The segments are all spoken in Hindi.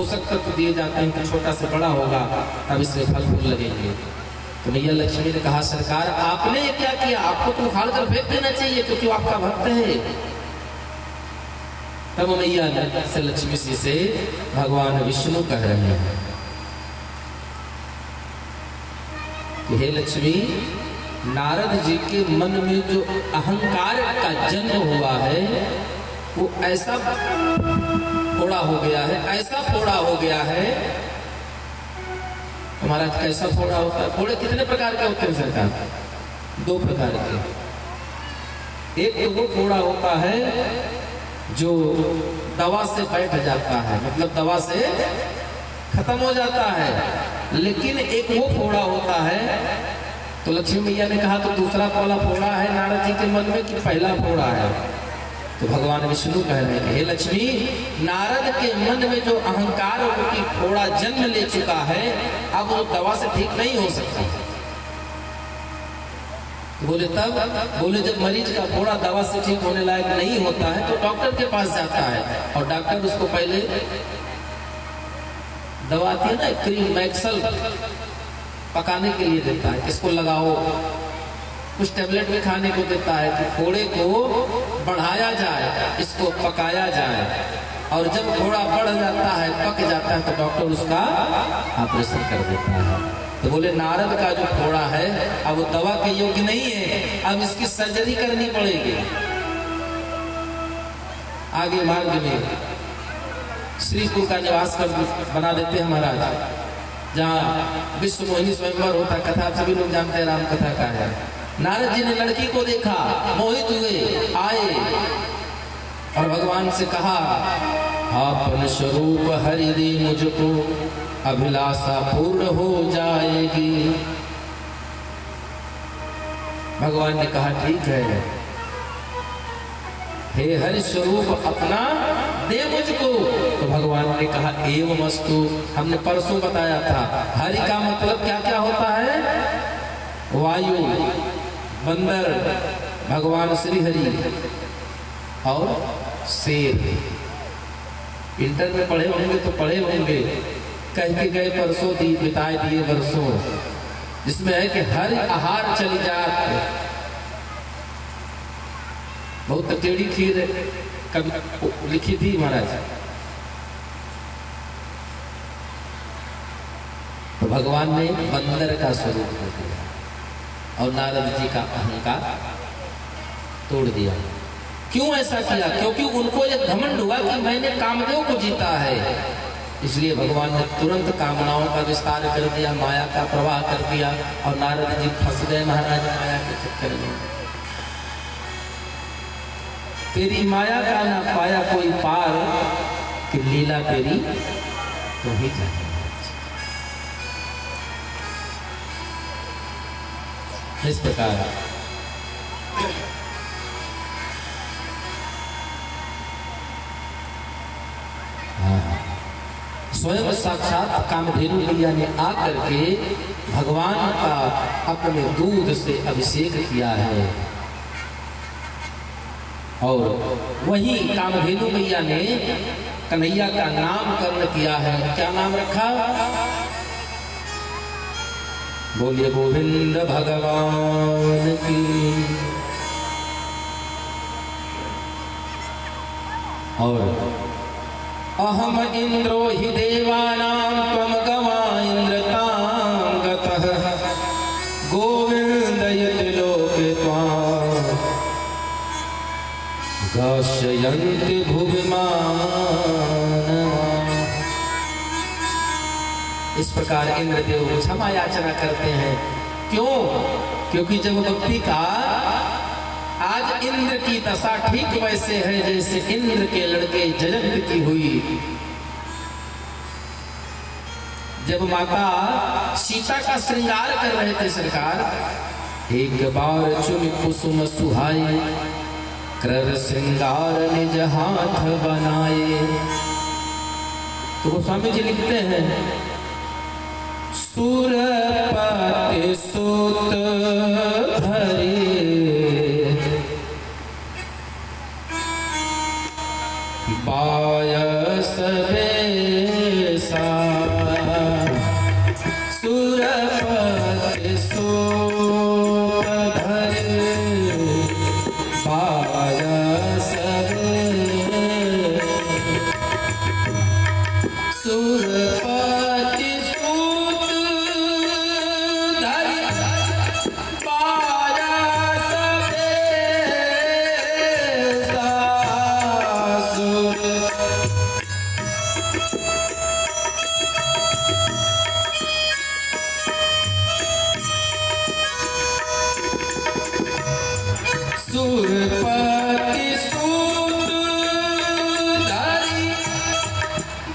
पोषक तत्व दिए जाते हैं कि छोटा से बड़ा होगा तब इससे फल फूल लगेंगे। तो मैया लक्ष्मी ने कहा सरकार आपने ये क्या किया, आपको तो उखाड़ कर फेंक देना चाहिए क्योंकि वो आपका भक्त है। तब मैया से लक्ष्मी जी से भगवान विष्णु कह रहे हैं कि हे लक्ष्मी, नारद जी के मन में जो अहंकार का जन्म हुआ है वो ऐसा फोड़ा हो गया है, ऐसा फोड़ा हो गया है। हमारा कैसा फोड़ा होता है? फोड़े कितने प्रकार के होते हैं सरकार? 2 प्रकार के। एक तो वो फोड़ा होता है जो दवा से बैठ जाता है, मतलब दवा से खत्म हो जाता है। लेकिन एक वो फोड़ा होता है, तो लक्ष्मी मैया ने कहा तो दूसरा वाला फोड़ा है नारद जी के मन में कि पहला फोड़ा है? तो भगवान विष्णु कह रहे हैं हे लक्ष्मी, नारद के मन में जो अहंकार की फोड़ा जन्म ले चुका है अब वो दवा से ठीक नहीं हो सकता। बोले तब? बोले जब मरीज का फोड़ा दवा से ठीक होने लायक नहीं होता है तो डॉक्टर के पास जाता है और डॉक्टर उसको पहले दवा आती है ना, क्रीम मैक्सल पकाने के लिए देता है, इसको लगाओ। कुछ टेबलेट भी खाने को देता है कि फोड़े को बढ़ाया जाए, इसको पकाया जाए। और जब फोड़ा बढ़ जाता है, पक जाता है, तो डॉक्टर उसका ऑपरेशन कर देता है। तो बोले नारद का जो फोड़ा है अब वो दवा के योग्य नहीं है, अब इसकी सर्जरी करनी पड़ेगी। आगे मार्ग में श्रीपुर का निवास कर बना देते हैं महाराज, जहाँ विश्व मोहिनी स्वयंवर होता है। कथा सभी लोग जानते हैं, राम कथा का है। नारद जी ने लड़की को देखा, मोहित हुए, आए और भगवान से कहा आपन स्वरूप हरि दे मुझको, अभिलाषा पूर्ण हो जाएगी। भगवान ने कहा ठीक है, हे हरि स्वरूप अपना दे मुझको। तो भगवान ने कहा एवं अस्तु। हमने परसों बताया था हरि का मतलब क्या क्या होता है? वायु, बंदर, भगवान श्री हरि और शेर। इंटर में पढ़े होंगे तो पढ़े होंगे, कह के गए परसों दी बिताए दिए वर्षों, जिसमें है कि हर आहार चली जात। बहुत टेढ़ी खीर कभी लिखी थी महाराज। तो भगवान ने बंदर का स्वरूप हो दिया और नारद जी का अहंकार तोड़ दिया। क्यों ऐसा किया? क्योंकि उनको यह घमंड हुआ कि मैंने कामदेव को जीता है। इसलिए भगवान ने तुरंत कामनाओं का विस्तार कर दिया, माया का प्रवाह कर दिया और नारद जी फंस गए महाराज माया के चक्कर में। तेरी माया का ना पाया कोई पार, कि लीला तेरी तो ही जाने। इस प्रकार स्वयं साक्षात कामधेनु मैया ने आकर के भगवान का अपने दूध से अभिषेक किया है और वही कामधेनु मैया ने कन्हैया का नामकरण किया है। क्या नाम रखा? बोलिए गोविंद भगवान की। और अहम इंद्रो हि देवानां त्वं गवा इंद्रतां गतः, गोविंद यति लोके त्वां गास्यन्ति भुवि मानवाः। इस प्रकार इंद्रदेव क्षमा याचना करते हैं। क्यों? क्योंकि जब भक्ति का आज इंद्र की दशा ठीक वैसे है जैसे इंद्र के लड़के जयंत की हुई। जब माता सीता का श्रृंगार कर रहे थे सरकार, एक बार चुन कुसुम सुहाए, कर श्रृंगार निज हाथ बनाए। तो गोस्वामी जी लिखते हैं सुरपति सुत धरे, बायस सुरपति सूत धरि पायस बेसा सुरपति सूत धरि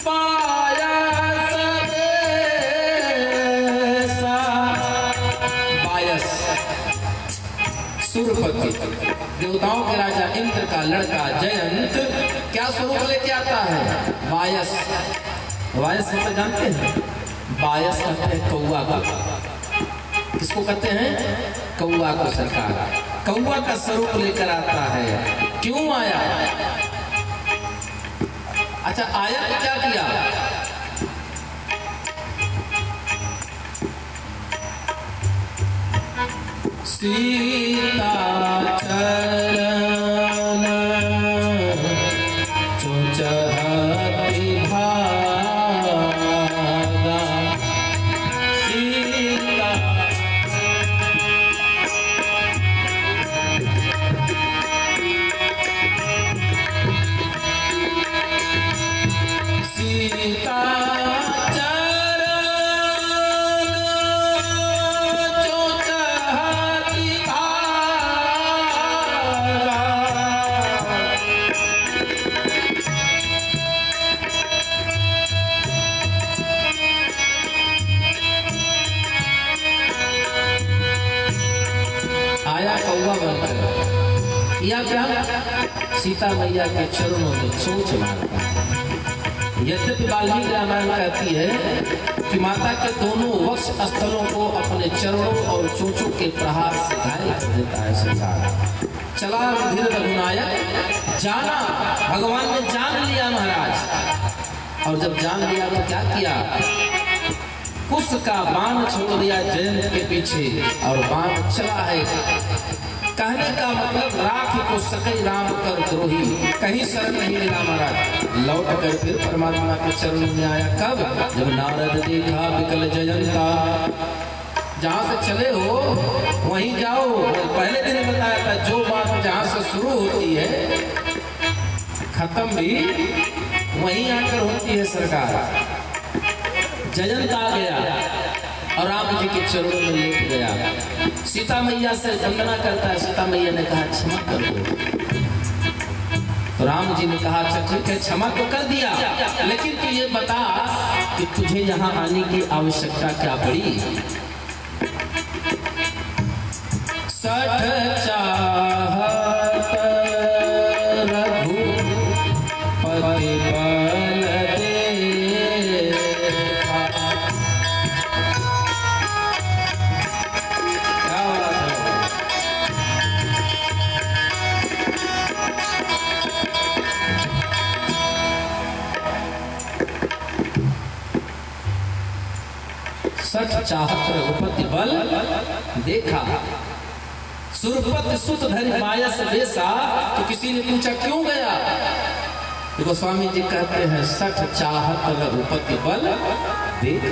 पायस बेसा। पायस सुरपति देवताओं के राजा इंद्र का लड़का जयंत क्या स्वरूप लेके आता है? वायस। वायस मतलब जानते हैं? वायस कहते हैं कौआ को। किसको कहते हैं? कौआ को। सरकार कौआ का स्वरूप लेकर आता है। क्यों आया? अच्छा आया तो क्या किया? सीता चरण चोचहति भागा। सीता सीता आया कौवा बनकर। किया क्या? सीता मैया के चरणों में चोंच मारता है। यद्यपि वाल्मीकि रामायण कहती है कि माता के दोनों वक्ष स्थलों को अपने चरणों और चोंचों के प्रहार से घायल कर देता है। सरकार चला धीर रघुनायक जाना। भगवान ने जान लिया महाराज। और जब जान लिया तो क्या किया? कुश का बाण छोड़ दिया जयंत के पीछे और बाण चला है। कहने का मतलब राख को सके राम कर द्रोही। कहीं शरण नहीं लेना महाराज। लौट कर फिर परमात्मा के चरणों में आया। कब? जब नारद देखा विकल जयंता। जहाँ से चले हो वहीं जाओ। पहले दिन बताया था जो बात जहाँ से शुरू होती है खत्म भी वहीं आकर होती है। सरकार जयंत आ गया और राम जी के चरणों में लेट गया। सीता मैया से वंदना करता है। सीता मैया ने कहा क्षमा कर दो। तो राम जी ने कहा अच्छा ठीक है क्षमा तो कर दिया, लेकिन तू ये बता कि तुझे यहाँ आने की आवश्यकता क्या पड़ी? सठ चाहत रघुपति बल देखा। क्या बात है? सठ चाहत रघुपति बल देखा। सुरपति सुत धरि मायस बेसा। तो किसी ने पूछा क्यों गया? तो गोस्वामी जी कहते हैं सठ चाहत रघुपति बल देख।